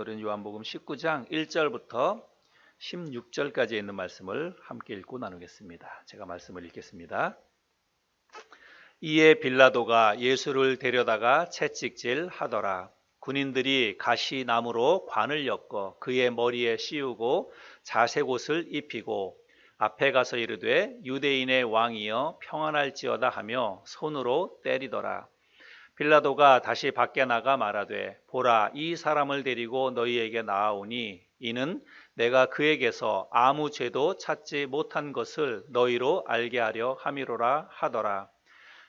오늘은 요한복음 19장 1절부터 16절까지 있는 말씀을 함께 읽고 나누겠습니다. 제가 말씀을 읽겠습니다. 이에 빌라도가 예수를 데려다가 채찍질 하더라. 군인들이 가시나무로 관을 엮어 그의 머리에 씌우고 자색옷을 입히고 앞에 가서 이르되 유대인의 왕이여 평안할지어다 하며 손으로 때리더라. 빌라도가 다시 밖에 나가 말하되 보라, 이 사람을 데리고 너희에게 나아오니 이는 내가 그에게서 아무 죄도 찾지 못한 것을 너희로 알게 하려 함이로라 하더라.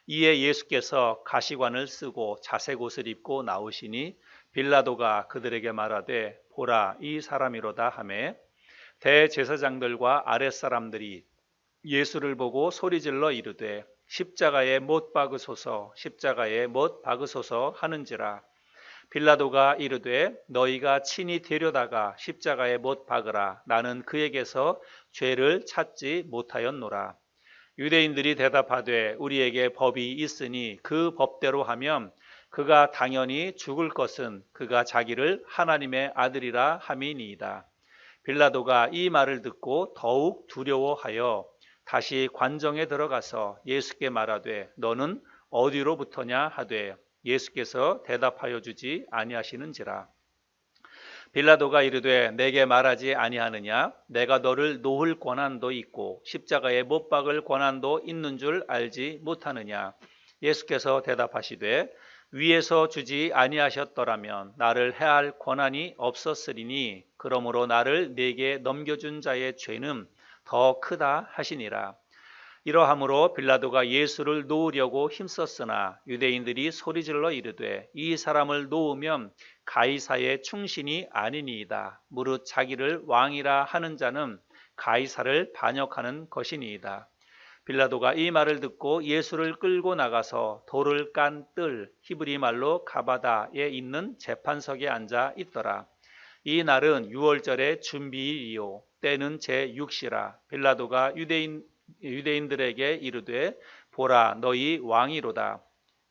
이에 예수께서 가시관을 쓰고 자색옷을 입고 나오시니 빌라도가 그들에게 말하되 보라, 이 사람이로다 하매 대제사장들과 아랫사람들이 예수를 보고 소리질러 이르되 십자가에 못 박으소서, 십자가에 못 박으소서 하는지라. 빌라도가 이르되 너희가 친히 데려다가 십자가에 못 박으라. 나는 그에게서 죄를 찾지 못하였노라. 유대인들이 대답하되 우리에게 법이 있으니 그 법대로 하면 그가 당연히 죽을 것은 그가 자기를 하나님의 아들이라 함이니이다. 빌라도가 이 말을 듣고 더욱 두려워하여 다시 관정에 들어가서 예수께 말하되 너는 어디로부터냐 하되 예수께서 대답하여 주지 아니하시는지라. 빌라도가 이르되 내게 말하지 아니하느냐? 내가 너를 놓을 권한도 있고 십자가에 못 박을 권한도 있는 줄 알지 못하느냐? 예수께서 대답하시되 위에서 주지 아니하셨더라면 나를 해할 권한이 없었으리니 그러므로 나를 네게 넘겨준 자의 죄는 더 크다 하시니라. 이러함으로 빌라도가 예수를 놓으려고 힘썼으나 유대인들이 소리질러 이르되 이 사람을 놓으면 가이사의 충신이 아니니이다. 무릇 자기를 왕이라 하는 자는 가이사를 반역하는 것이니이다. 빌라도가 이 말을 듣고 예수를 끌고 나가서 돌을 깐 뜰 히브리 말로 가바다에 있는 재판석에 앉아 있더라. 이 날은 유월절의 준비일이요 때는 제6시라. 빌라도가 유대인들에게 이르되 보라, 너희 왕이로다.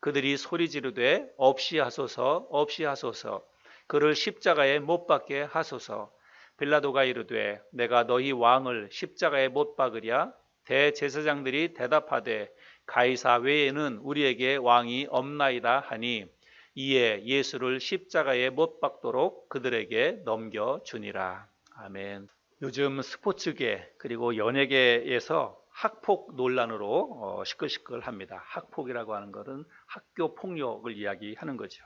그들이 소리 지르되 없이 하소서, 없이 하소서. 그를 십자가에 못 박게 하소서. 빌라도가 이르되 내가 너희 왕을 십자가에 못 박으랴? 대제사장들이 대답하되 가이사 외에는 우리에게 왕이 없나이다 하니 이에 예수를 십자가에 못 박도록 그들에게 넘겨주니라. 아멘. 요즘 스포츠계 그리고 연예계에서 학폭 논란으로 시끌시끌합니다. 학폭이라고 하는 것은 학교 폭력을 이야기하는 거죠.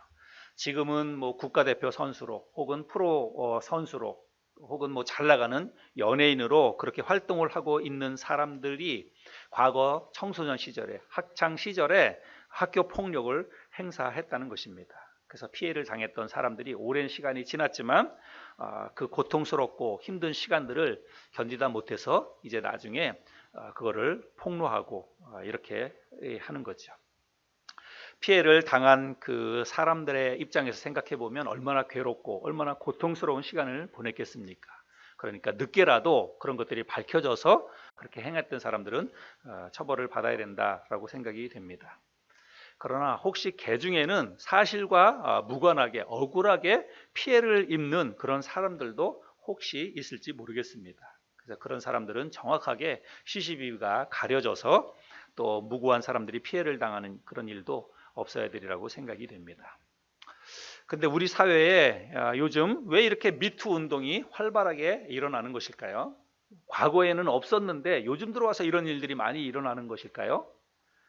지금은 뭐 국가대표 선수로 혹은 프로 선수로 혹은 뭐 잘 나가는 연예인으로 그렇게 활동을 하고 있는 사람들이 과거 청소년 시절에 학창 시절에 학교 폭력을 행사했다는 것입니다. 그래서 피해를 당했던 사람들이 오랜 시간이 지났지만 그 고통스럽고 힘든 시간들을 견디다 못해서 이제 나중에 그거를 폭로하고 이렇게 하는 거죠. 피해를 당한 그 사람들의 입장에서 생각해 보면 얼마나 괴롭고 얼마나 고통스러운 시간을 보냈겠습니까? 그러니까 늦게라도 그런 것들이 밝혀져서 그렇게 행했던 사람들은 처벌을 받아야 된다라고 생각이 됩니다. 그러나 혹시 개 중에는 사실과 무관하게 억울하게 피해를 입는 그런 사람들도 혹시 있을지 모르겠습니다. 그래서 그런 사람들은 정확하게 CCTV가 가려져서 또 무고한 사람들이 피해를 당하는 그런 일도 없어야 되리라고 생각이 됩니다. 근데 우리 사회에 요즘 왜 이렇게 미투 운동이 활발하게 일어나는 것일까요? 과거에는 없었는데 요즘 들어와서 이런 일들이 많이 일어나는 것일까요?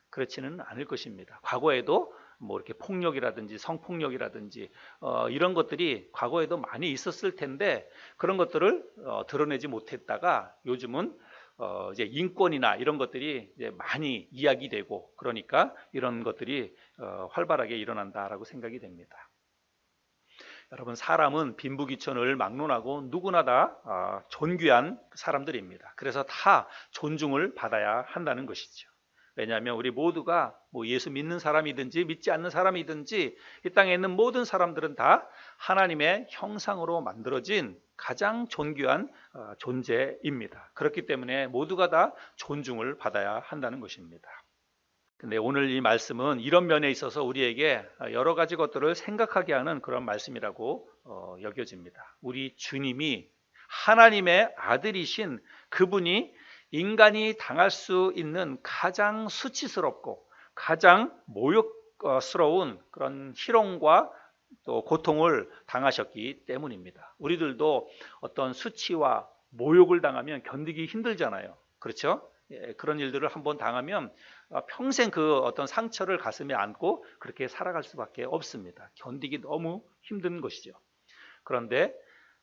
그렇지는 않을 것입니다. 과거에도 뭐 이렇게 폭력이라든지 성폭력이라든지 이런 것들이 과거에도 많이 있었을 텐데 그런 것들을 드러내지 못했다가 요즘은 이제 인권이나 이런 것들이 이제 많이 이야기되고 그러니까 이런 것들이 활발하게 일어난다라고 생각이 됩니다. 여러분, 사람은 빈부귀천을 막론하고 누구나 다 존귀한 사람들입니다. 그래서 다 존중을 받아야 한다는 것이죠. 왜냐하면 우리 모두가 뭐 예수 믿는 사람이든지 믿지 않는 사람이든지 이 땅에 있는 모든 사람들은 다 하나님의 형상으로 만들어진 가장 존귀한 존재입니다. 그렇기 때문에 모두가 다 존중을 받아야 한다는 것입니다. 근데 오늘 이 말씀은 이런 면에 있어서 우리에게 여러 가지 것들을 생각하게 하는 그런 말씀이라고 여겨집니다. 우리 주님이 하나님의 아들이신 그분이 인간이 당할 수 있는 가장 수치스럽고 가장 모욕스러운 그런 희롱과 또 고통을 당하셨기 때문입니다. 우리들도 어떤 수치와 모욕을 당하면 견디기 힘들잖아요. 그렇죠? 그런 일들을 한번 당하면 평생 그 어떤 상처를 가슴에 안고 그렇게 살아갈 수밖에 없습니다. 견디기 너무 힘든 것이죠. 그런데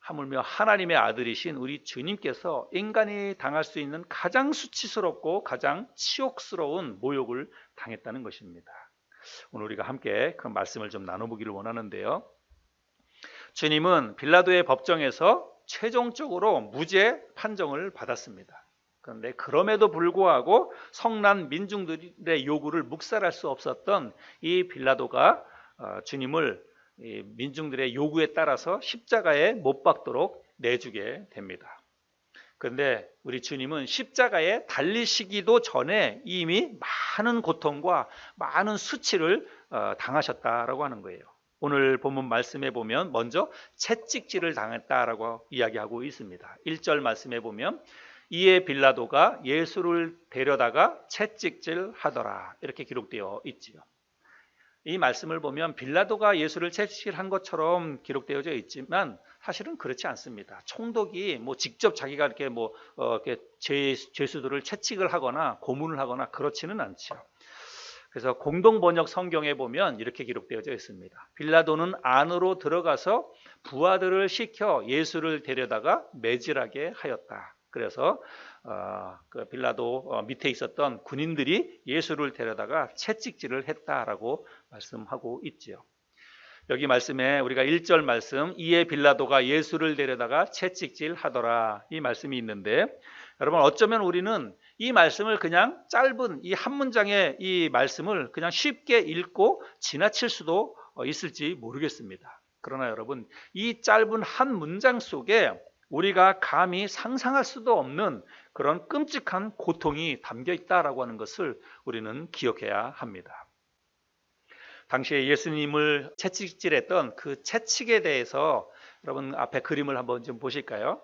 하물며 하나님의 아들이신 우리 주님께서 인간이 당할 수 있는 가장 수치스럽고 가장 치욕스러운 모욕을 당했다는 것입니다. 오늘 우리가 함께 그 말씀을 좀 나눠보기를 원하는데요. 주님은 빌라도의 법정에서 최종적으로 무죄 판정을 받았습니다. 그런데 그럼에도 불구하고 성난 민중들의 요구를 묵살할 수 없었던 이 빌라도가 주님을 민중들의 요구에 따라서 십자가에 못 박도록 내주게 됩니다. 그런데 우리 주님은 십자가에 달리시기도 전에 이미 많은 고통과 많은 수치를 당하셨다라고 하는 거예요. 오늘 본문 말씀에 보면 먼저 채찍질을 당했다라고 이야기하고 있습니다. 1절 말씀에 보면 이에 빌라도가 예수를 데려다가 채찍질 하더라 이렇게 기록되어 있지요. 이 말씀을 보면 빌라도가 예수를 채찍질한 것처럼 기록되어져 있지만 사실은 그렇지 않습니다. 총독이 직접 자기가 이렇게 이렇게 죄수들을 채찍을 하거나 고문을 하거나 그렇지는 않죠. 그래서 공동 번역 성경에 보면 이렇게 기록되어져 있습니다. 빌라도는 안으로 들어가서 부하들을 시켜 예수를 데려다가 매질하게 하였다. 그래서 그 빌라도 밑에 있었던 군인들이 예수를 데려다가 채찍질을 했다라고 말씀하고 있지요. 여기 말씀에 우리가 1절 말씀 이에 빌라도가 예수를 데려다가 채찍질 하더라 이 말씀이 있는데 여러분 어쩌면 우리는 이 말씀을 그냥 짧은 이 한 문장의 이 말씀을 그냥 쉽게 읽고 지나칠 수도 있을지 모르겠습니다. 그러나 여러분 이 짧은 한 문장 속에 우리가 감히 상상할 수도 없는 그런 끔찍한 고통이 담겨 있다라고 하는 것을 우리는 기억해야 합니다. 당시에 예수님을 채찍질했던 그 채찍에 대해서 여러분 앞에 그림을 한번 좀 보실까요?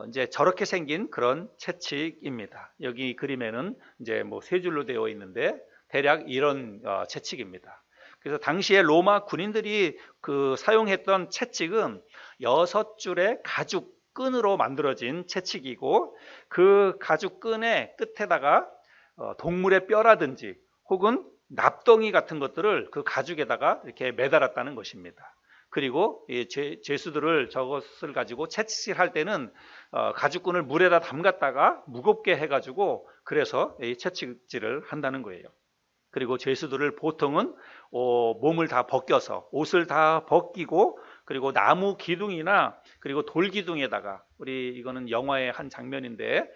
이제 저렇게 생긴 그런 채찍입니다. 여기 그림에는 이제 세 줄로 되어 있는데 대략 이런 채찍입니다. 그래서 당시에 로마 군인들이 그 사용했던 채찍은 6줄의 가죽 끈으로 만들어진 채찍이고 그 가죽 끈의 끝에다가 동물의 뼈라든지 혹은 납덩이 같은 것들을 그 가죽에다가 이렇게 매달았다는 것입니다. 그리고 죄수들을 저것을 가지고 채찍질할 때는 가죽끈을 물에다 담갔다가 무겁게 해가지고 그래서 이 채찍질을 한다는 거예요. 그리고 죄수들을 보통은 몸을 다 벗겨서 옷을 다 벗기고 그리고 나무 기둥이나 그리고 돌 기둥에다가 이거는 영화의 한 장면인데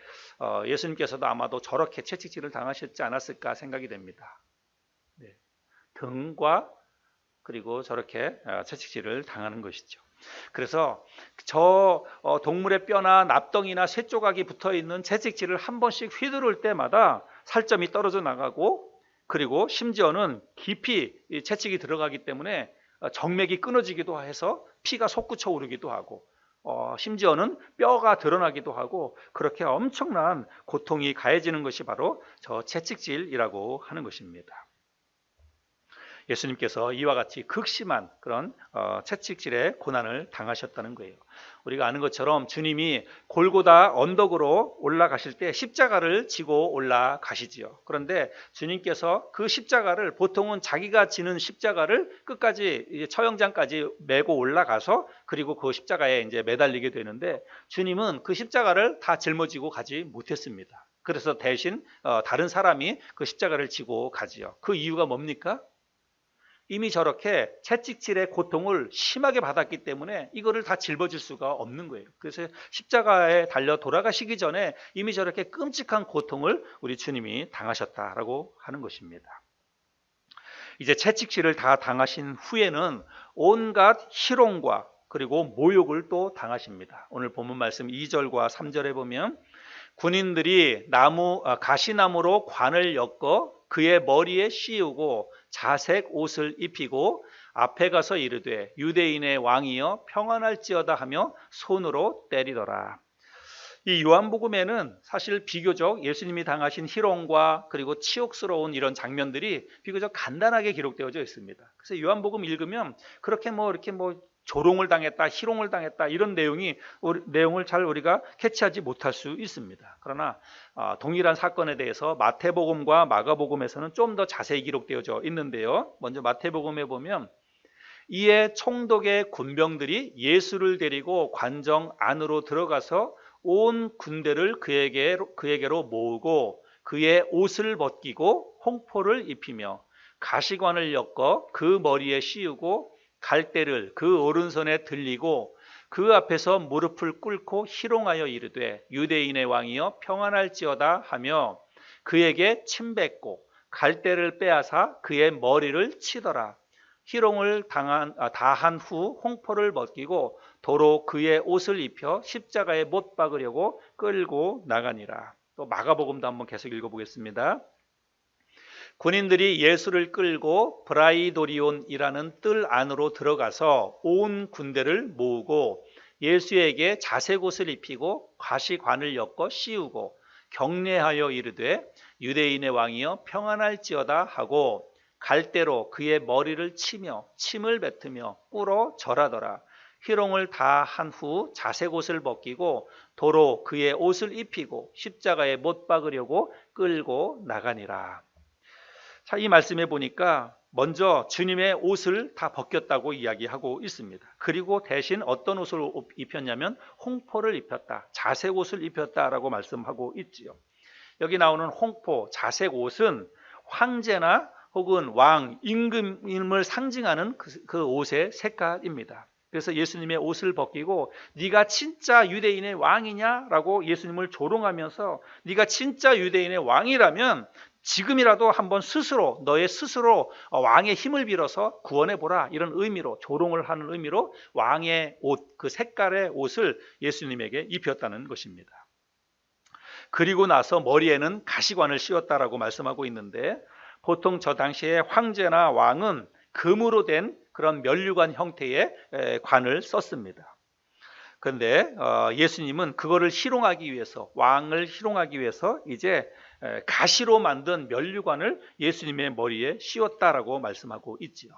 예수님께서도 아마도 저렇게 채찍질을 당하셨지 않았을까 생각이 됩니다. 네. 등과 그리고 저렇게 채찍질을 당하는 것이죠. 그래서 저 동물의 뼈나 납덩이나 쇠조각이 붙어있는 채찍질을 한 번씩 휘두를 때마다 살점이 떨어져 나가고 그리고 심지어는 깊이 채찍이 들어가기 때문에 정맥이 끊어지기도 해서 피가 솟구쳐 오르기도 하고 심지어는 뼈가 드러나기도 하고 그렇게 엄청난 고통이 가해지는 것이 바로 저 채찍질이라고 하는 것입니다. 예수님께서 이와 같이 극심한 그런 채찍질의 고난을 당하셨다는 거예요. 우리가 아는 것처럼 주님이 골고다 언덕으로 올라가실 때 십자가를 지고 올라가시지요. 그런데 주님께서 그 십자가를 보통은 자기가 지는 십자가를 끝까지 이제 처형장까지 메고 올라가서 그리고 그 십자가에 이제 매달리게 되는데 주님은 그 십자가를 다 짊어지고 가지 못했습니다. 그래서 대신 다른 사람이 그 십자가를 지고 가지요. 그 이유가 뭡니까? 이미 저렇게 채찍질의 고통을 심하게 받았기 때문에 이거를 다 짊어질 수가 없는 거예요. 그래서 십자가에 달려 돌아가시기 전에 이미 저렇게 끔찍한 고통을 우리 주님이 당하셨다라고 하는 것입니다. 이제 채찍질을 다 당하신 후에는 온갖 희롱과 그리고 모욕을 또 당하십니다. 오늘 본문 말씀 2절과 3절에 보면 군인들이 가시나무로 관을 엮어 그의 머리에 씌우고 자색 옷을 입히고 앞에 가서 이르되 유대인의 왕이여 평안할지어다 하며 손으로 때리더라. 이 요한복음에는 사실 비교적 예수님이 당하신 희롱과 그리고 치욕스러운 이런 장면들이 비교적 간단하게 기록되어져 있습니다. 그래서 요한복음 읽으면 그렇게 이렇게 조롱을 당했다, 희롱을 당했다 이런 내용을 잘 우리가 캐치하지 못할 수 있습니다. 그러나 동일한 사건에 대해서 마태복음과 마가복음에서는 좀 더 자세히 기록되어져 있는데요. 먼저 마태복음에 보면 이에 총독의 군병들이 예수를 데리고 관정 안으로 들어가서 온 군대를 그에게로 모으고 그의 옷을 벗기고 홍포를 입히며 가시관을 엮어 그 머리에 씌우고 갈대를 그 오른손에 들리고 그 앞에서 무릎을 꿇고 희롱하여 이르되 유대인의 왕이여 평안할지어다 하며 그에게 침뱉고 갈대를 빼앗아 그의 머리를 치더라. 희롱을 다한 후 홍포를 벗기고 도로 그의 옷을 입혀 십자가에 못 박으려고 끌고 나가니라. 또 마가복음도 한번 계속 읽어보겠습니다. 군인들이 예수를 끌고 브라이도리온이라는 뜰 안으로 들어가서 온 군대를 모으고 예수에게 자색 옷을 입히고 가시관을 엮어 씌우고 경례하여 이르되 유대인의 왕이여 평안할지어다 하고 갈대로 그의 머리를 치며 침을 뱉으며 꿇어 절하더라. 희롱을 다 한 후 자색 옷을 벗기고 도로 그의 옷을 입히고 십자가에 못 박으려고 끌고 나가니라. 자, 이 말씀에 보니까 먼저 주님의 옷을 다 벗겼다고 이야기하고 있습니다. 그리고 대신 어떤 옷을 입혔냐면 홍포를 입혔다, 자색 옷을 입혔다라고 말씀하고 있지요. 여기 나오는 홍포, 자색 옷은 황제나 혹은 왕, 임금을 상징하는 그 옷의 색깔입니다. 그래서 예수님의 옷을 벗기고 네가 진짜 유대인의 왕이냐라고 예수님을 조롱하면서 네가 진짜 유대인의 왕이라면 지금이라도 한번 너의 스스로 왕의 힘을 빌어서 구원해보라, 이런 의미로, 조롱을 하는 의미로 왕의 옷, 그 색깔의 옷을 예수님에게 입혔다는 것입니다. 그리고 나서 머리에는 가시관을 씌웠다라고 말씀하고 있는데, 보통 저 당시에 황제나 왕은 금으로 된 그런 면류관 형태의 관을 썼습니다. 그런데 예수님은 그거를 희롱하기 위해서, 왕을 희롱하기 위해서 이제 가시로 만든 면류관을 예수님의 머리에 씌웠다라고 말씀하고 있지요.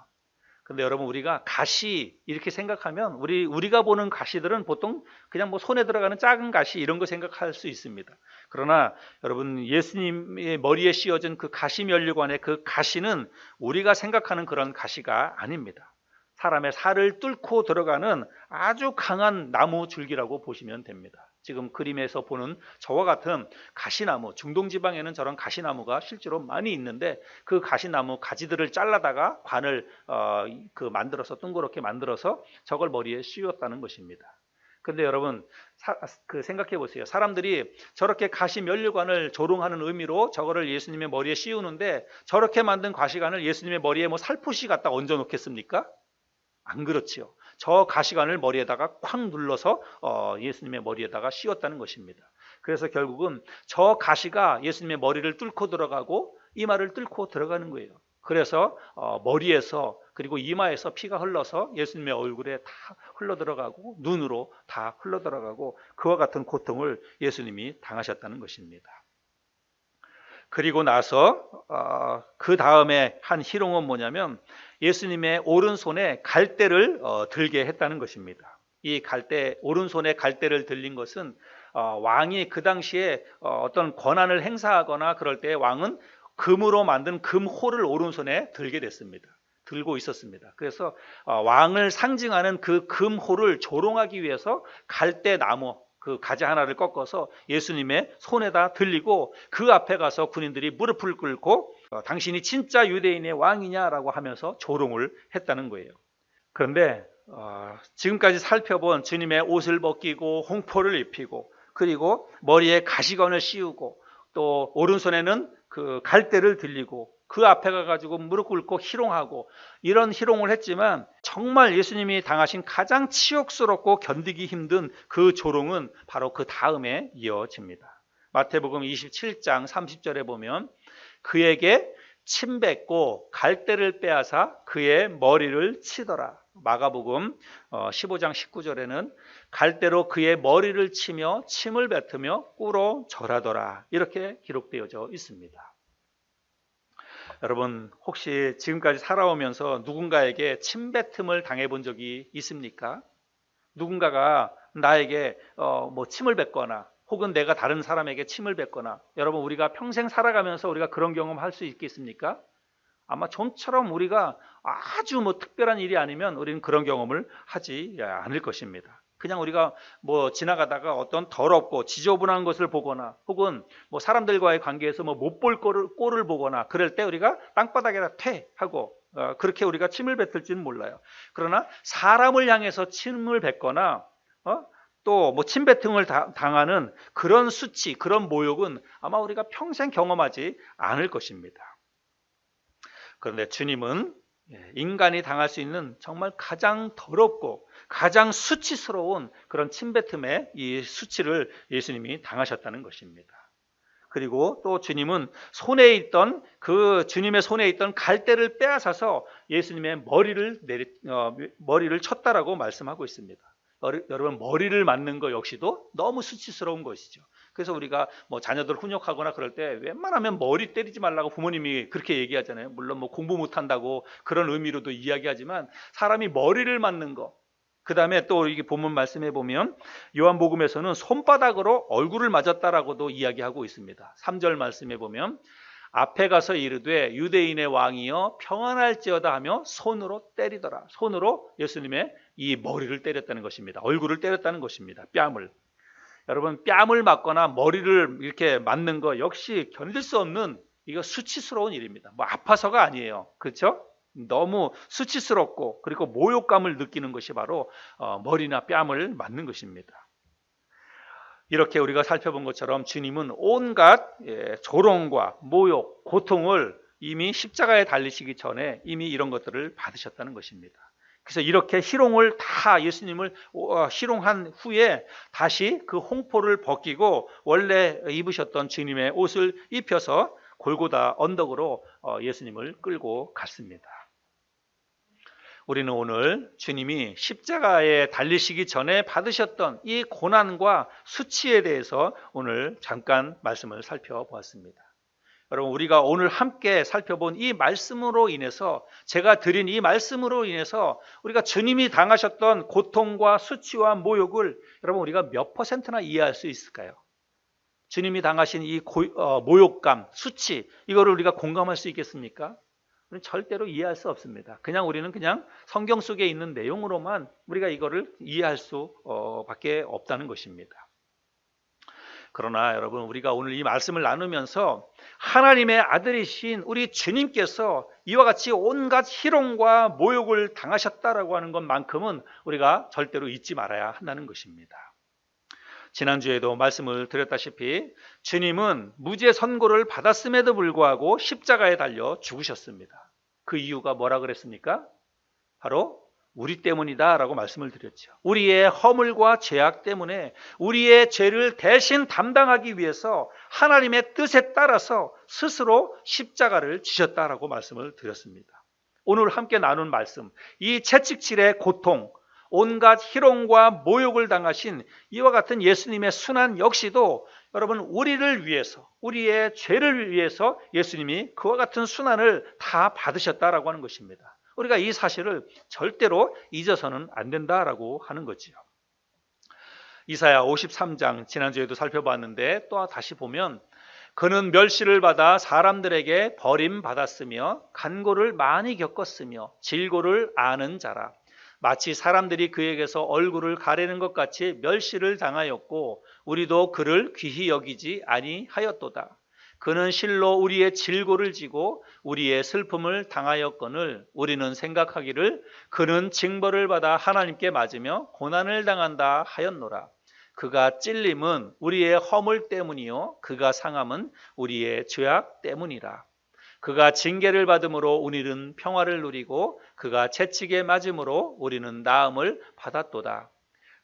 근데 여러분, 우리가 가시 이렇게 생각하면 우리가 보는 가시들은 보통 그냥 손에 들어가는 작은 가시 이런 거 생각할 수 있습니다. 그러나 여러분, 예수님의 머리에 씌워진 그 가시 면류관의 그 가시는 우리가 생각하는 그런 가시가 아닙니다. 사람의 살을 뚫고 들어가는 아주 강한 나무 줄기라고 보시면 됩니다. 지금 그림에서 보는 저와 같은 가시나무, 중동 지방에는 저런 가시나무가 실제로 많이 있는데 그 가시나무 가지들을 잘라다가 관을 만들어서 둥그렇게 만들어서 저걸 머리에 씌웠다는 것입니다. 근데 여러분, 생각해 보세요. 사람들이 저렇게 가시 면류관을 조롱하는 의미로 저거를 예수님의 머리에 씌우는데 저렇게 만든 가시관을 예수님의 머리에 살포시 갖다 얹어 놓겠습니까? 안 그렇지요. 저 가시관을 머리에다가 콱 눌러서 예수님의 머리에다가 씌웠다는 것입니다. 그래서 결국은 저 가시가 예수님의 머리를 뚫고 들어가고 이마를 뚫고 들어가는 거예요. 그래서 머리에서 그리고 이마에서 피가 흘러서 예수님의 얼굴에 다 흘러들어가고 눈으로 다 흘러들어가고 그와 같은 고통을 예수님이 당하셨다는 것입니다. 그리고 나서 그 다음에 한 희롱은 뭐냐면 예수님의 오른손에 갈대를 들게 했다는 것입니다. 이 오른손에 갈대를 들린 것은 왕이 그 당시에 어떤 권한을 행사하거나 그럴 때 왕은 금으로 만든 금호를 오른손에 들게 됐습니다. 들고 있었습니다. 그래서 왕을 상징하는 그 금호를 조롱하기 위해서 갈대나무 그 가지 하나를 꺾어서 예수님의 손에다 들리고 그 앞에 가서 군인들이 무릎을 꿇고 당신이 진짜 유대인의 왕이냐라고 하면서 조롱을 했다는 거예요. 그런데 지금까지 살펴본 주님의 옷을 벗기고 홍포를 입히고 그리고 머리에 가시관을 씌우고 또 오른손에는 그 갈대를 들리고 그 앞에 가가지고 무릎 꿇고 희롱하고 이런 희롱을 했지만 정말 예수님이 당하신 가장 치욕스럽고 견디기 힘든 그 조롱은 바로 그 다음에 이어집니다. 마태복음 27장 30절에 보면 그에게 침뱉고 갈대를 빼앗아 그의 머리를 치더라. 마가복음 15장 19절에는 갈대로 그의 머리를 치며 침을 뱉으며 꿇어 절하더라. 이렇게 기록되어져 있습니다. 여러분 혹시 지금까지 살아오면서 누군가에게 침뱉음을 당해본 적이 있습니까? 누군가가 나에게 침을 뱉거나 혹은 내가 다른 사람에게 침을 뱉거나, 여러분 우리가 평생 살아가면서 우리가 그런 경험 할 수 있겠습니까? 아마 좀처럼 우리가 아주 특별한 일이 아니면 우리는 그런 경험을 하지 않을 것입니다. 그냥 우리가 지나가다가 어떤 더럽고 지저분한 것을 보거나 혹은 사람들과의 관계에서 못 볼 꼴을 보거나 그럴 때 우리가 땅바닥에다 퇴 하고 그렇게 우리가 침을 뱉을지는 몰라요. 그러나 사람을 향해서 침을 뱉거나 또 침뱉음을 당하는 그런 수치, 그런 모욕은 아마 우리가 평생 경험하지 않을 것입니다. 그런데 주님은 인간이 당할 수 있는 정말 가장 더럽고 가장 수치스러운 그런 침뱉음의 이 수치를 예수님이 당하셨다는 것입니다. 그리고 또 주님은 주님의 손에 있던 갈대를 빼앗아서 예수님의 머리를 쳤다라고 말씀하고 있습니다. 여러분 머리를 맞는 것 역시도 너무 수치스러운 것이죠. 그래서 우리가 자녀들 훈육하거나 그럴 때 웬만하면 머리 때리지 말라고 부모님이 그렇게 얘기하잖아요. 물론 공부 못한다고 그런 의미로도 이야기하지만 사람이 머리를 맞는 거, 그 다음에 또 이게 본문 말씀해 보면 요한복음에서는 손바닥으로 얼굴을 맞았다라고도 이야기하고 있습니다. 3절 말씀해 보면 앞에 가서 이르되 유대인의 왕이여 평안할지어다 하며 손으로 때리더라. 손으로 예수님의 이 머리를 때렸다는 것입니다. 얼굴을 때렸다는 것입니다. 뺨을. 여러분 뺨을 맞거나 머리를 이렇게 맞는 거 역시 견딜 수 없는 이거 수치스러운 일입니다. 아파서가 아니에요. 그렇죠? 너무 수치스럽고 그리고 모욕감을 느끼는 것이 바로 머리나 뺨을 맞는 것입니다. 이렇게 우리가 살펴본 것처럼 주님은 온갖 조롱과 모욕, 고통을 이미 십자가에 달리시기 전에 이미 이런 것들을 받으셨다는 것입니다. 그래서 이렇게 희롱을 다 예수님을 희롱한 후에 다시 그 홍포를 벗기고 원래 입으셨던 주님의 옷을 입혀서 골고다 언덕으로 예수님을 끌고 갔습니다. 우리는 오늘 주님이 십자가에 달리시기 전에 받으셨던 이 고난과 수치에 대해서 오늘 잠깐 말씀을 살펴보았습니다. 여러분 우리가 오늘 함께 살펴본 이 말씀으로 인해서, 제가 드린 이 말씀으로 인해서 우리가 주님이 당하셨던 고통과 수치와 모욕을 여러분 우리가 몇 %나 이해할 수 있을까요? 주님이 당하신 이 모욕감, 수치, 이거를 우리가 공감할 수 있겠습니까? 우리는 절대로 이해할 수 없습니다. 우리는 그냥 성경 속에 있는 내용으로만 우리가 이거를 이해할 수 밖에 없다는 것입니다. 그러나 여러분 우리가 오늘 이 말씀을 나누면서 하나님의 아들이신 우리 주님께서 이와 같이 온갖 희롱과 모욕을 당하셨다라고 하는 것만큼은 우리가 절대로 잊지 말아야 한다는 것입니다. 지난주에도 말씀을 드렸다시피 주님은 무죄 선고를 받았음에도 불구하고 십자가에 달려 죽으셨습니다. 그 이유가 뭐라 그랬습니까? 바로 우리 때문이다 라고 말씀을 드렸죠. 우리의 허물과 죄악 때문에 우리의 죄를 대신 담당하기 위해서 하나님의 뜻에 따라서 스스로 십자가를 지셨다라고 말씀을 드렸습니다. 오늘 함께 나눈 말씀, 이 채찍질의 고통, 온갖 희롱과 모욕을 당하신 이와 같은 예수님의 순환 역시도 여러분 우리를 위해서, 우리의 죄를 위해서 예수님이 그와 같은 순환을 다 받으셨다라고 하는 것입니다. 우리가 이 사실을 절대로 잊어서는 안 된다라고 하는 거지요. 이사야 53장 지난주에도 살펴봤는데 또 다시 보면 그는 멸시를 받아 사람들에게 버림받았으며 간고를 많이 겪었으며 질고를 아는 자라. 마치 사람들이 그에게서 얼굴을 가리는 것 같이 멸시를 당하였고 우리도 그를 귀히 여기지 아니하였도다. 그는 실로 우리의 질고를 지고 우리의 슬픔을 당하였거늘 우리는 생각하기를 그는 징벌을 받아 하나님께 맞으며 고난을 당한다 하였노라. 그가 찔림은 우리의 허물 때문이요 그가 상함은 우리의 죄악 때문이라. 그가 징계를 받음으로 우리는 평화를 누리고 그가 채찍에 맞음으로 우리는 나음을 받았도다.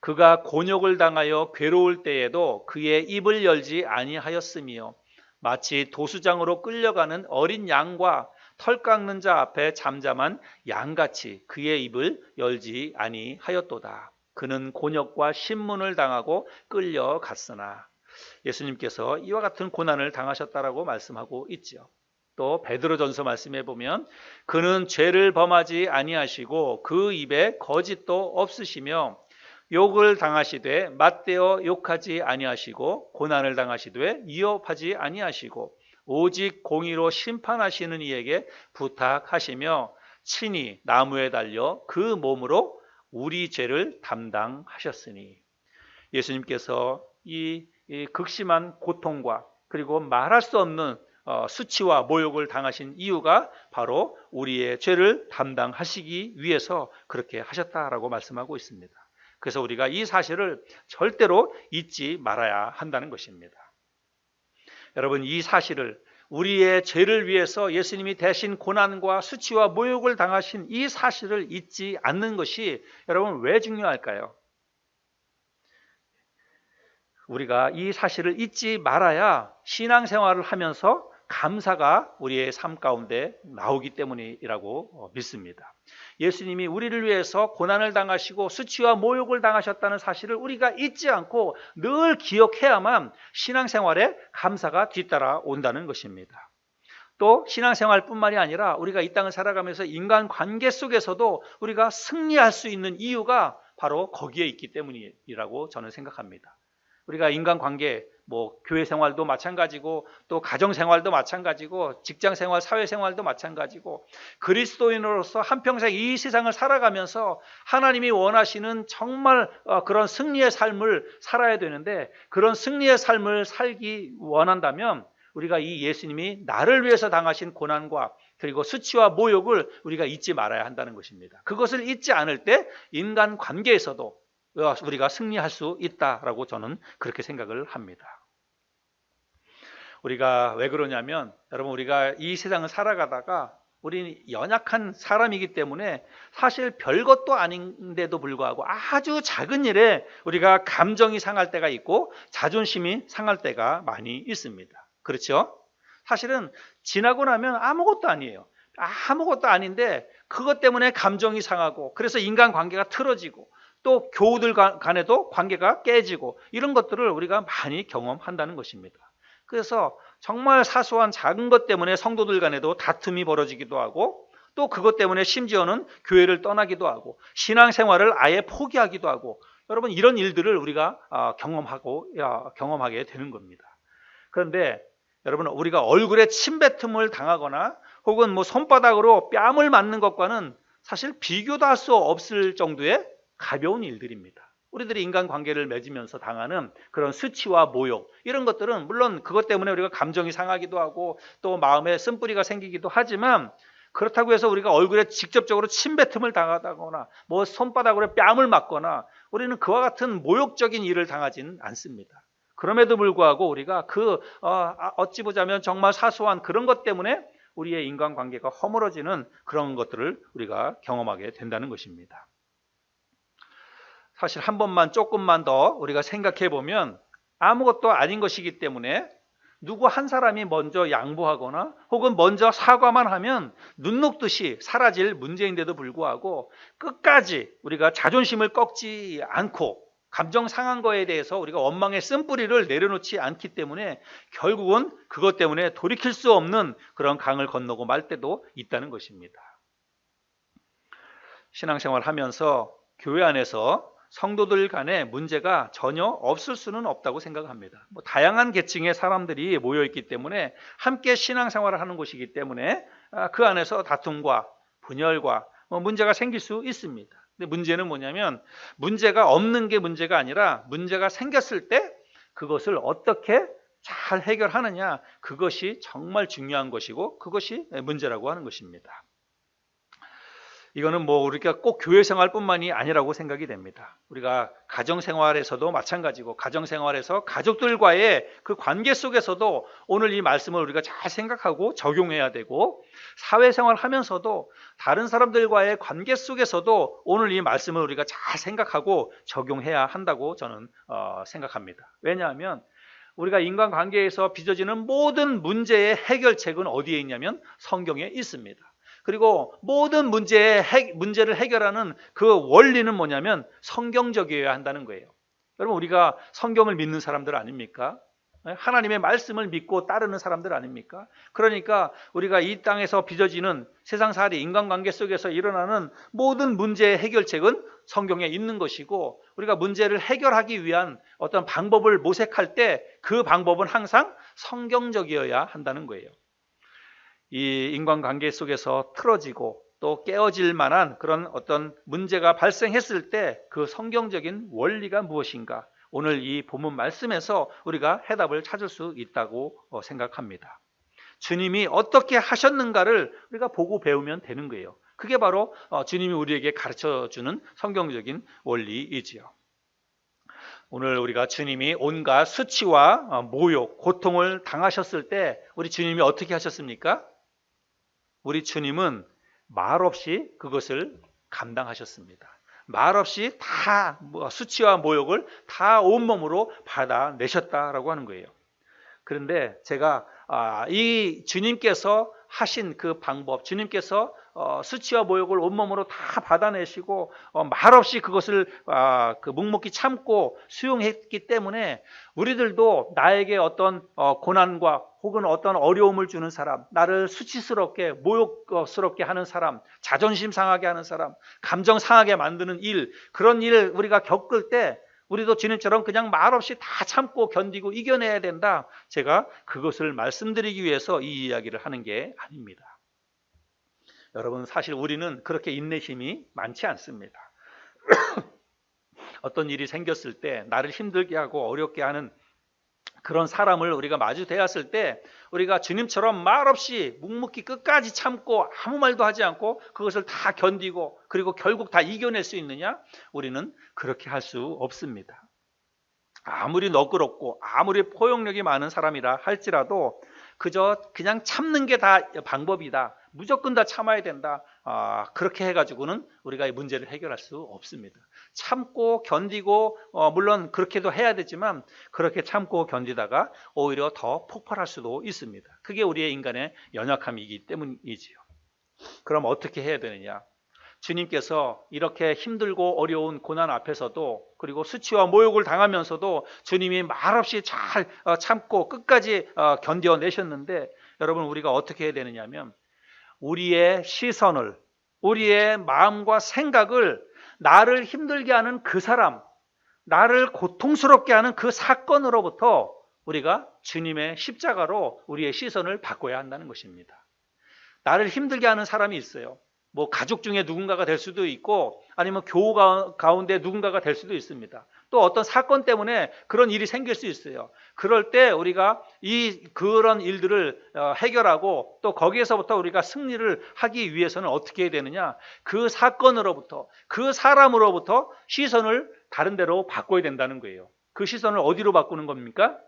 그가 곤욕을 당하여 괴로울 때에도 그의 입을 열지 아니하였으며 마치 도수장으로 끌려가는 어린 양과 털 깎는 자 앞에 잠잠한 양같이 그의 입을 열지 아니하였도다. 그는 곤욕과 신문을 당하고 끌려갔으나. 예수님께서 이와 같은 고난을 당하셨다라고 말씀하고 있죠. 또 베드로전서 말씀해 보면 그는 죄를 범하지 아니하시고 그 입에 거짓도 없으시며 욕을 당하시되 맞대어 욕하지 아니하시고 고난을 당하시되 위협하지 아니하시고 오직 공의로 심판하시는 이에게 부탁하시며 친히 나무에 달려 그 몸으로 우리 죄를 담당하셨으니. 예수님께서 이 극심한 고통과 그리고 말할 수 없는 수치와 모욕을 당하신 이유가 바로 우리의 죄를 담당하시기 위해서 그렇게 하셨다라고 말씀하고 있습니다. 그래서 우리가 이 사실을 절대로 잊지 말아야 한다는 것입니다. 여러분, 이 사실을, 우리의 죄를 위해서 예수님이 대신 고난과 수치와 모욕을 당하신 이 사실을 잊지 않는 것이 여러분 왜 중요할까요? 우리가 이 사실을 잊지 말아야 신앙생활을 하면서 감사가 우리의 삶 가운데 나오기 때문이라고 믿습니다. 예수님이 우리를 위해서 고난을 당하시고 수치와 모욕을 당하셨다는 사실을 우리가 잊지 않고 늘 기억해야만 신앙생활에 감사가 뒤따라 온다는 것입니다. 또 신앙생활뿐만이 아니라 우리가 이 땅을 살아가면서 인간관계 속에서도 우리가 승리할 수 있는 이유가 바로 거기에 있기 때문이라고 저는 생각합니다. 우리가 인간관계, 교회 생활도 마찬가지고 또 가정 생활도 마찬가지고 직장 생활, 사회 생활도 마찬가지고 그리스도인으로서 한평생 이 세상을 살아가면서 하나님이 원하시는 정말 그런 승리의 삶을 살아야 되는데, 그런 승리의 삶을 살기 원한다면 우리가 이 예수님이 나를 위해서 당하신 고난과 그리고 수치와 모욕을 우리가 잊지 말아야 한다는 것입니다. 그것을 잊지 않을 때 인간관계에서도 우리가 승리할 수 있다라고 저는 그렇게 생각을 합니다. 우리가 왜 그러냐면, 여러분, 우리가 이 세상을 살아가다가 우리는 연약한 사람이기 때문에 사실 별것도 아닌데도 불구하고 아주 작은 일에 우리가 감정이 상할 때가 있고 자존심이 상할 때가 많이 있습니다. 그렇죠? 사실은 지나고 나면 아무것도 아니에요. 아무것도 아닌데 그것 때문에 감정이 상하고, 그래서 인간관계가 틀어지고 또 교우들 간에도 관계가 깨지고, 이런 것들을 우리가 많이 경험한다는 것입니다. 그래서 정말 사소한 작은 것 때문에 성도들 간에도 다툼이 벌어지기도 하고, 또 그것 때문에 심지어는 교회를 떠나기도 하고 신앙생활을 아예 포기하기도 하고, 여러분, 이런 일들을 우리가 경험하게 되는 겁니다. 그런데 여러분, 우리가 얼굴에 침뱉음을 당하거나 혹은 손바닥으로 뺨을 맞는 것과는 사실 비교도 할 수 없을 정도의 가벼운 일들입니다. 우리들이 인간관계를 맺으면서 당하는 그런 수치와 모욕, 이런 것들은 물론 그것 때문에 우리가 감정이 상하기도 하고 또 마음에 쓴뿌리가 생기기도 하지만, 그렇다고 해서 우리가 얼굴에 직접적으로 침뱉음을 당하거나 손바닥으로 뺨을 맞거나 우리는 그와 같은 모욕적인 일을 당하지는 않습니다. 그럼에도 불구하고 우리가 어찌 보자면 정말 사소한 그런 것 때문에 우리의 인간관계가 허물어지는 그런 것들을 우리가 경험하게 된다는 것입니다. 사실 한 번만 조금만 더 우리가 생각해 보면 아무것도 아닌 것이기 때문에 누구 한 사람이 먼저 양보하거나 혹은 먼저 사과만 하면 눈 녹듯이 사라질 문제인데도 불구하고 끝까지 우리가 자존심을 꺾지 않고 감정 상한 거에 대해서 우리가 원망의 쓴뿌리를 내려놓지 않기 때문에 결국은 그것 때문에 돌이킬 수 없는 그런 강을 건너고 말 때도 있다는 것입니다. 신앙생활 하면서 교회 안에서 성도들 간에 문제가 전혀 없을 수는 없다고 생각합니다. 다양한 계층의 사람들이 모여있기 때문에 함께 신앙생활을 하는 곳이기 때문에 그 안에서 다툼과 분열과 문제가 생길 수 있습니다. 근데 문제는 뭐냐면, 문제가 없는 게 문제가 아니라 문제가 생겼을 때 그것을 어떻게 잘 해결하느냐, 그것이 정말 중요한 것이고 그것이 문제라고 하는 것입니다. 이거는 우리가 꼭 교회 생활뿐만이 아니라고 생각이 됩니다. 우리가 가정생활에서도 마찬가지고, 가정생활에서 가족들과의 그 관계 속에서도 오늘 이 말씀을 우리가 잘 생각하고 적용해야 되고, 사회생활 하면서도 다른 사람들과의 관계 속에서도 오늘 이 말씀을 우리가 잘 생각하고 적용해야 한다고 저는 생각합니다. 왜냐하면 우리가 인간관계에서 빚어지는 모든 문제의 해결책은 어디에 있냐면 성경에 있습니다. 그리고 모든 문제를 해결하는 그 원리는 뭐냐면 성경적이어야 한다는 거예요. 여러분, 우리가 성경을 믿는 사람들 아닙니까? 하나님의 말씀을 믿고 따르는 사람들 아닙니까? 그러니까 우리가 이 땅에서 빚어지는 세상살이, 인간관계 속에서 일어나는 모든 문제의 해결책은 성경에 있는 것이고, 우리가 문제를 해결하기 위한 어떤 방법을 모색할 때 그 방법은 항상 성경적이어야 한다는 거예요. 이 인간관계 속에서 틀어지고 또 깨어질 만한 그런 어떤 문제가 발생했을 때 그 성경적인 원리가 무엇인가, 오늘 이 본문 말씀에서 우리가 해답을 찾을 수 있다고 생각합니다. 주님이 어떻게 하셨는가를 우리가 보고 배우면 되는 거예요. 그게 바로 주님이 우리에게 가르쳐주는 성경적인 원리이지요. 오늘 우리가 주님이 온갖 수치와 모욕, 고통을 당하셨을 때 우리 주님이 어떻게 하셨습니까? 우리 주님은 말없이 그것을 감당하셨습니다. 말없이 다 수치와 모욕을 다 온몸으로 받아내셨다라고 하는 거예요. 그런데 제가 이 주님께서 하신 그 방법, 주님께서 수치와 모욕을 온몸으로 다 받아내시고 말없이 그것을 묵묵히 참고 수용했기 때문에 우리들도 나에게 어떤 고난과 혹은 어떤 어려움을 주는 사람, 나를 수치스럽게 모욕스럽게 하는 사람, 자존심 상하게 하는 사람, 감정 상하게 만드는 일, 그런 일을 우리가 겪을 때 우리도 주님처럼 그냥 말없이 다 참고 견디고 이겨내야 된다. 제가 그것을 말씀드리기 위해서 이 이야기를 하는 게 아닙니다. 여러분, 사실 우리는 그렇게 인내심이 많지 않습니다. 어떤 일이 생겼을 때 나를 힘들게 하고 어렵게 하는 그런 사람을 우리가 마주 대했을 때 우리가 주님처럼 말없이 묵묵히 끝까지 참고 아무 말도 하지 않고 그것을 다 견디고 그리고 결국 다 이겨낼 수 있느냐? 우리는 그렇게 할 수 없습니다. 아무리 너그럽고 아무리 포용력이 많은 사람이라 할지라도 그저 그냥 참는 게 다 방법이다. 무조건 다 참아야 된다. 그렇게 해가지고는 우리가 이 문제를 해결할 수 없습니다. 참고 견디고 물론 그렇게도 해야 되지만 그렇게 참고 견디다가 오히려 더 폭발할 수도 있습니다. 그게 우리의 인간의 연약함이기 때문이지요. 그럼 어떻게 해야 되느냐? 주님께서 이렇게 힘들고 어려운 고난 앞에서도 그리고 수치와 모욕을 당하면서도 주님이 말없이 잘 참고 끝까지 견뎌내셨는데 여러분, 우리가 어떻게 해야 되느냐면 우리의 시선을, 우리의 마음과 생각을 나를 힘들게 하는 그 사람, 나를 고통스럽게 하는 그 사건으로부터 우리가 주님의 십자가로 우리의 시선을 바꿔야 한다는 것입니다. 나를 힘들게 하는 사람이 있어요. 뭐 가족 중에 누군가가 될 수도 있고 아니면 교우 가운데 누군가가 될 수도 있습니다. 또 어떤 사건 때문에 그런 일이 생길 수 있어요. 그럴 때 우리가 그런 일들을 해결하고 또 거기에서부터 우리가 승리를 하기 위해서는 어떻게 해야 되느냐? 그 사건으로부터, 그 사람으로부터 시선을 다른 데로 바꿔야 된다는 거예요. 그 시선을 어디로 바꾸는 겁니까?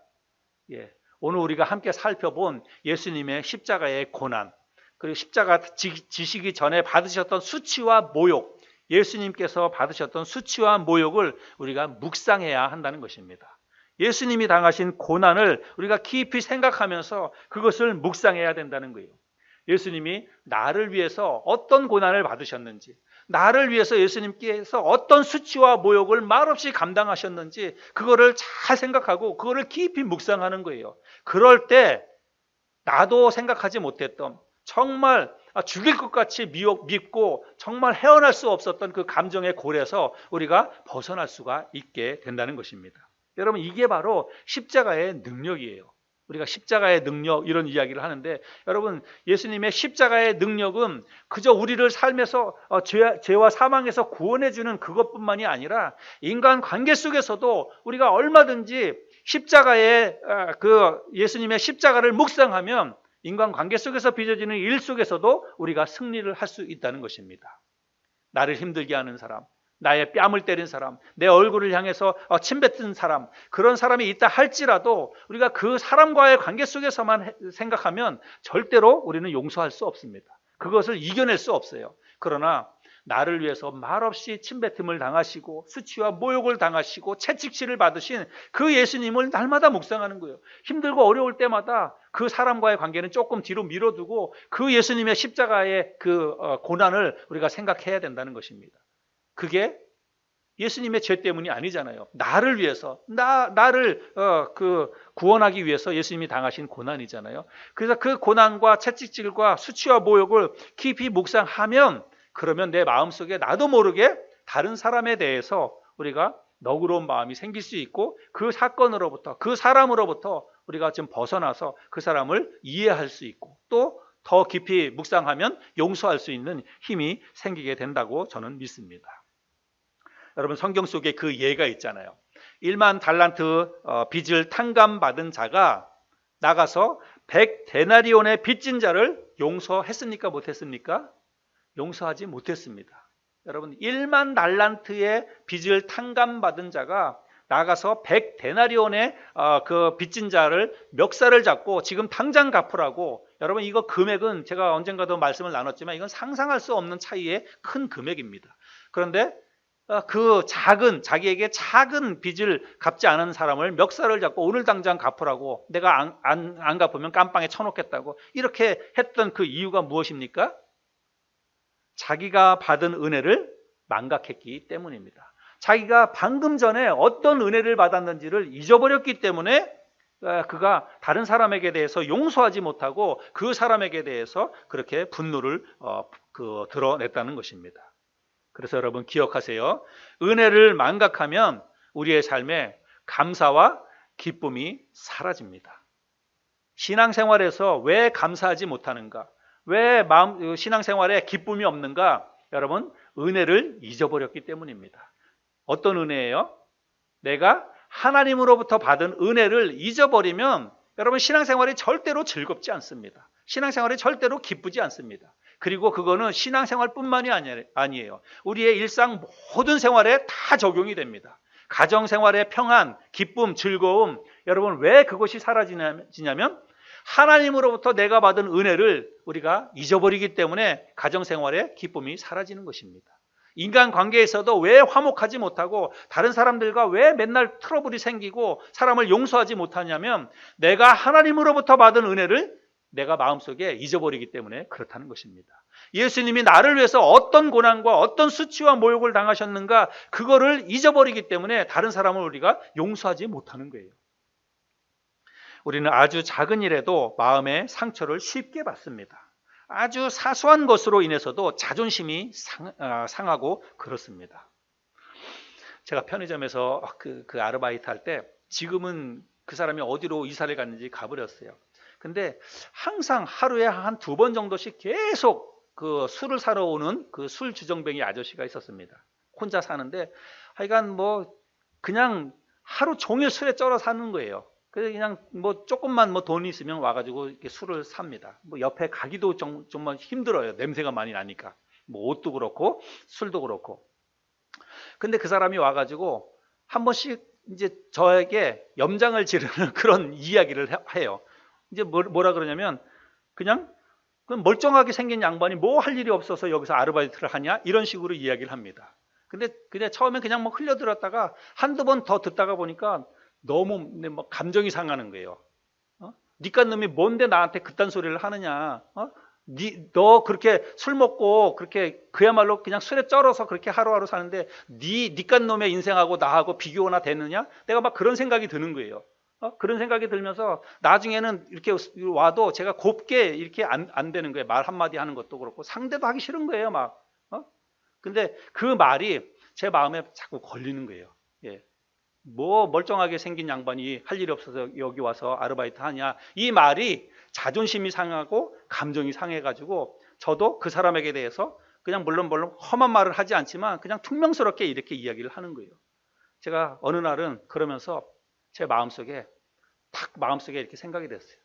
오늘 우리가 함께 살펴본 예수님의 십자가의 고난, 그리고 십자가 지시기 전에 받으셨던 수치와 모욕, 예수님께서 받으셨던 수치와 모욕을 우리가 묵상해야 한다는 것입니다. 예수님이 당하신 고난을 우리가 깊이 생각하면서 그것을 묵상해야 된다는 거예요. 예수님이 나를 위해서 어떤 고난을 받으셨는지, 나를 위해서 예수님께서 어떤 수치와 모욕을 말없이 감당하셨는지 그거를 잘 생각하고 그거를 깊이 묵상하는 거예요. 그럴 때 나도 생각하지 못했던 정말 죽일 것 같이 밉고 정말 헤어날 수 없었던 그 감정의 골에서 우리가 벗어날 수가 있게 된다는 것입니다. 여러분, 이게 바로 십자가의 능력이에요. 우리가 십자가의 능력 이런 이야기를 하는데 여러분, 예수님의 십자가의 능력은 그저 우리를 삶에서 죄와 사망에서 구원해 주는 그것뿐만이 아니라 인간 관계 속에서도 우리가 얼마든지 십자가의 예수님의 십자가를 묵상하면 인간관계 속에서 빚어지는 일 속에서도 우리가 승리를 할 수 있다는 것입니다. 나를 힘들게 하는 사람, 나의 뺨을 때린 사람, 내 얼굴을 향해서 침뱉은 사람, 그런 사람이 있다 할지라도 우리가 그 사람과의 관계 속에서만 생각하면 절대로 우리는 용서할 수 없습니다. 그것을 이겨낼 수 없어요. 그러나 나를 위해서 말없이 침뱉음을 당하시고 수치와 모욕을 당하시고 채찍질을 받으신 그 예수님을 날마다 묵상하는 거예요. 힘들고 어려울 때마다 그 사람과의 관계는 조금 뒤로 밀어두고 그 예수님의 십자가의 그 고난을 우리가 생각해야 된다는 것입니다. 그게 예수님의 죄 때문이 아니잖아요. 나를 위해서, 나를 구원하기 위해서 예수님이 당하신 고난이잖아요. 그래서 그 고난과 채찍질과 수치와 모욕을 깊이 묵상하면, 그러면 내 마음속에 나도 모르게 다른 사람에 대해서 우리가 너그러운 마음이 생길 수 있고, 그 사건으로부터, 그 사람으로부터 우리가 좀 벗어나서 그 사람을 이해할 수 있고, 또 더 깊이 묵상하면 용서할 수 있는 힘이 생기게 된다고 저는 믿습니다. 여러분, 성경 속에 그 예가 있잖아요. 1만 달란트 빚을 탕감받은 자가 나가서 100데나리온의 빚진 자를 용서했습니까? 못했습니까? 용서하지 못했습니다. 여러분, 1만 달란트의 빚을 탕감받은 자가 나가서 100데나리온의 그 빚진 자를 멱살을 잡고 지금 당장 갚으라고. 여러분, 이거 금액은 제가 언젠가도 말씀을 나눴지만 이건 상상할 수 없는 차이의 큰 금액입니다. 그런데 자기에게 작은 빚을 갚지 않은 사람을 멱살을 잡고 오늘 당장 갚으라고, 내가 안 갚으면 깜빵에 쳐놓겠다고 이렇게 했던 그 이유가 무엇입니까? 자기가 받은 은혜를 망각했기 때문입니다. 자기가 방금 전에 어떤 은혜를 받았는지를 잊어버렸기 때문에 그가 다른 사람에게 대해서 용서하지 못하고 그 사람에게 대해서 그렇게 분노를 드러냈다는 것입니다. 그래서 여러분 기억하세요. 은혜를 망각하면 우리의 삶에 감사와 기쁨이 사라집니다. 신앙생활에서 왜 감사하지 못하는가? 왜 신앙생활에 기쁨이 없는가? 여러분, 은혜를 잊어버렸기 때문입니다. 어떤 은혜예요? 내가 하나님으로부터 받은 은혜를 잊어버리면 여러분, 신앙생활이 절대로 즐겁지 않습니다. 신앙생활이 절대로 기쁘지 않습니다. 그리고 그거는 신앙생활뿐만이 아니에요. 우리의 일상 모든 생활에 다 적용이 됩니다. 가정생활의 평안, 기쁨, 즐거움, 여러분 왜 그것이 사라지냐면 하나님으로부터 내가 받은 은혜를 우리가 잊어버리기 때문에 가정생활의 기쁨이 사라지는 것입니다. 인간관계에서도 왜 화목하지 못하고 다른 사람들과 왜 맨날 트러블이 생기고 사람을 용서하지 못하냐면 내가 하나님으로부터 받은 은혜를 내가 마음속에 잊어버리기 때문에 그렇다는 것입니다. 예수님이 나를 위해서 어떤 고난과 어떤 수치와 모욕을 당하셨는가, 그거를 잊어버리기 때문에 다른 사람을 우리가 용서하지 못하는 거예요. 우리는 아주 작은 일에도 마음의 상처를 쉽게 받습니다. 아주 사소한 것으로 인해서도 자존심이 상하고 그렇습니다. 제가 편의점에서 그 아르바이트 할 때, 지금은 그 사람이 어디로 이사를 갔는지 가버렸어요. 근데 항상 하루에 한 2번 정도씩 계속 그 술을 사러 오는 그 술 주정뱅이 아저씨가 있었습니다. 혼자 사는데 하여간 뭐 그냥 하루 종일 술에 쩔어 사는 거예요. 그래서 그냥 뭐 조금만 뭐 돈이 있으면 와가지고 이렇게 술을 삽니다. 뭐 옆에 가기도 정말 힘들어요. 냄새가 많이 나니까. 뭐 옷도 그렇고 술도 그렇고. 근데 그 사람이 와가지고 한 번씩 이제 저에게 염장을 지르는 그런 이야기를 해요. 이제 뭐라 그러냐면 그냥 멀쩡하게 생긴 양반이 뭐 할 일이 없어서 여기서 아르바이트를 하냐 이런 식으로 이야기를 합니다. 근데 처음엔 그냥 뭐 흘려들었다가 한두 번 더 듣다가 보니까 너무 뭐 감정이 상하는 거예요. 니깐 놈이 뭔데 나한테 그딴 소리를 하느냐? 너 그렇게 술 먹고 그렇게 그야말로 그냥 술에 쩔어서 그렇게 하루하루 사는데 니깐 놈의 인생하고 나하고 비교나 되느냐? 내가 막 그런 생각이 드는 거예요. 그런 생각이 들면서 나중에는 이렇게 와도 제가 곱게 이렇게 안 되는 거예요. 말 한마디 하는 것도 그렇고 상대도 하기 싫은 거예요. 막. 근데 그 말이 제 마음에 자꾸 걸리는 거예요. 예. 뭐 멀쩡하게 생긴 양반이 할 일이 없어서 여기 와서 아르바이트 하냐. 이 말이 자존심이 상하고 감정이 상해가지고 저도 그 사람에게 대해서 그냥 물론 험한 말을 하지 않지만 그냥 퉁명스럽게 이렇게 이야기를 하는 거예요. 제가 어느 날은 그러면서 제 마음속에 이렇게 생각이 됐어요.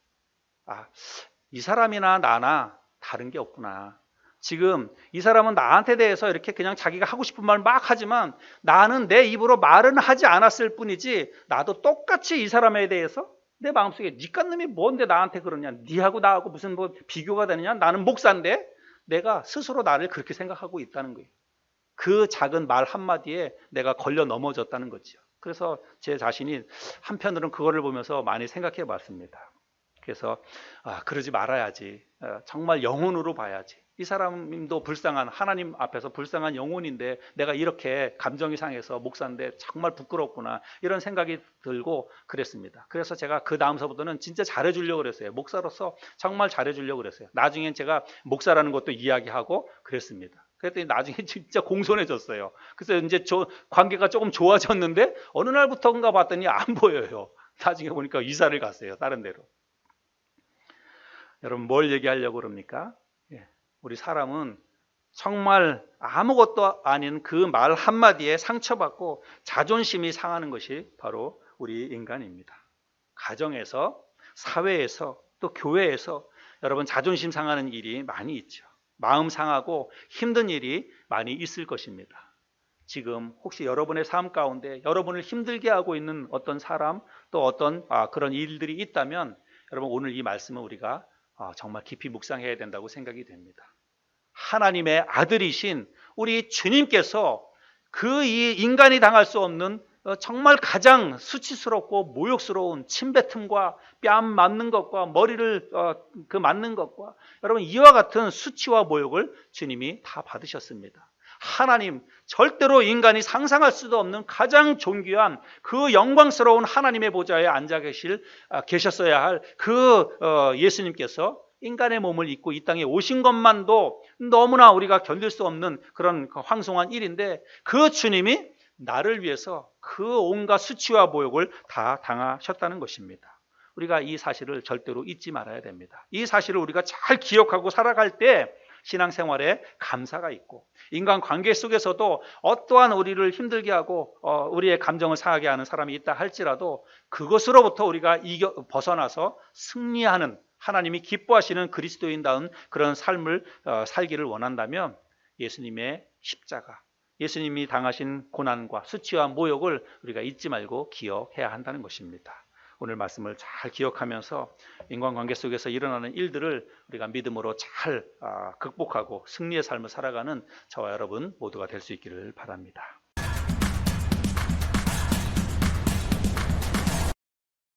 이 사람이나 나나 다른 게 없구나. 지금 이 사람은 나한테 대해서 이렇게 그냥 자기가 하고 싶은 말 막 하지만 나는 내 입으로 말은 하지 않았을 뿐이지 나도 똑같이 이 사람에 대해서 내 마음속에 니깐 놈이 뭔데 나한테 그러냐, 니하고 나하고 무슨 뭐 비교가 되느냐, 나는 목사인데 내가 스스로 나를 그렇게 생각하고 있다는 거예요. 그 작은 말 한마디에 내가 걸려 넘어졌다는 거죠. 그래서 제 자신이 한편으로는 그거를 보면서 많이 생각해 봤습니다. 그래서 그러지 말아야지. 정말 영혼으로 봐야지. 이 사람도 불쌍한, 하나님 앞에서 불쌍한 영혼인데 내가 이렇게 감정이 상해서 목사인데 정말 부끄럽구나, 이런 생각이 들고 그랬습니다. 그래서 제가 그 다음서부터는 진짜 잘해주려고 그랬어요. 목사로서 정말 잘해주려고 그랬어요. 나중엔 제가 목사라는 것도 이야기하고 그랬습니다. 그랬더니 나중에 진짜 공손해졌어요. 그래서 이제 관계가 조금 좋아졌는데 어느 날부터인가 봤더니 안 보여요. 나중에 보니까 이사를 갔어요, 다른 데로. 여러분, 뭘 얘기하려고 그럽니까? 우리 사람은 정말 아무것도 아닌 그 말 한마디에 상처받고 자존심이 상하는 것이 바로 우리 인간입니다. 가정에서, 사회에서, 또 교회에서 여러분 자존심 상하는 일이 많이 있죠. 마음 상하고 힘든 일이 많이 있을 것입니다. 지금 혹시 여러분의 삶 가운데 여러분을 힘들게 하고 있는 어떤 사람, 또 어떤 그런 일들이 있다면 여러분, 오늘 이 말씀은 우리가 정말 깊이 묵상해야 된다고 생각이 됩니다. 하나님의 아들이신 우리 주님께서 그 이 인간이 당할 수 없는 정말 가장 수치스럽고 모욕스러운 침뱉음과 뺨 맞는 것과 머리를 그 맞는 것과 여러분, 이와 같은 수치와 모욕을 주님이 다 받으셨습니다. 하나님, 절대로 인간이 상상할 수도 없는 가장 존귀한 그 영광스러운 하나님의 보좌에 앉아 계셨어야 할 그 예수님께서 인간의 몸을 입고 이 땅에 오신 것만도 너무나 우리가 견딜 수 없는 그런 황송한 일인데, 그 주님이 나를 위해서 그 온갖 수치와 모욕을 다 당하셨다는 것입니다. 우리가 이 사실을 절대로 잊지 말아야 됩니다. 이 사실을 우리가 잘 기억하고 살아갈 때 신앙생활에 감사가 있고, 인간관계 속에서도 어떠한 우리를 힘들게 하고 우리의 감정을 상하게 하는 사람이 있다 할지라도 그것으로부터 우리가 벗어나서 승리하는, 하나님이 기뻐하시는 그리스도인다운 그런 삶을 살기를 원한다면 예수님의 십자가, 예수님이 당하신 고난과 수치와 모욕을 우리가 잊지 말고 기억해야 한다는 것입니다. 오늘 말씀을 잘 기억하면서 인간관계 속에서 일어나는 일들을 우리가 믿음으로 잘 극복하고 승리의 삶을 살아가는 저와 여러분 모두가 될 수 있기를 바랍니다.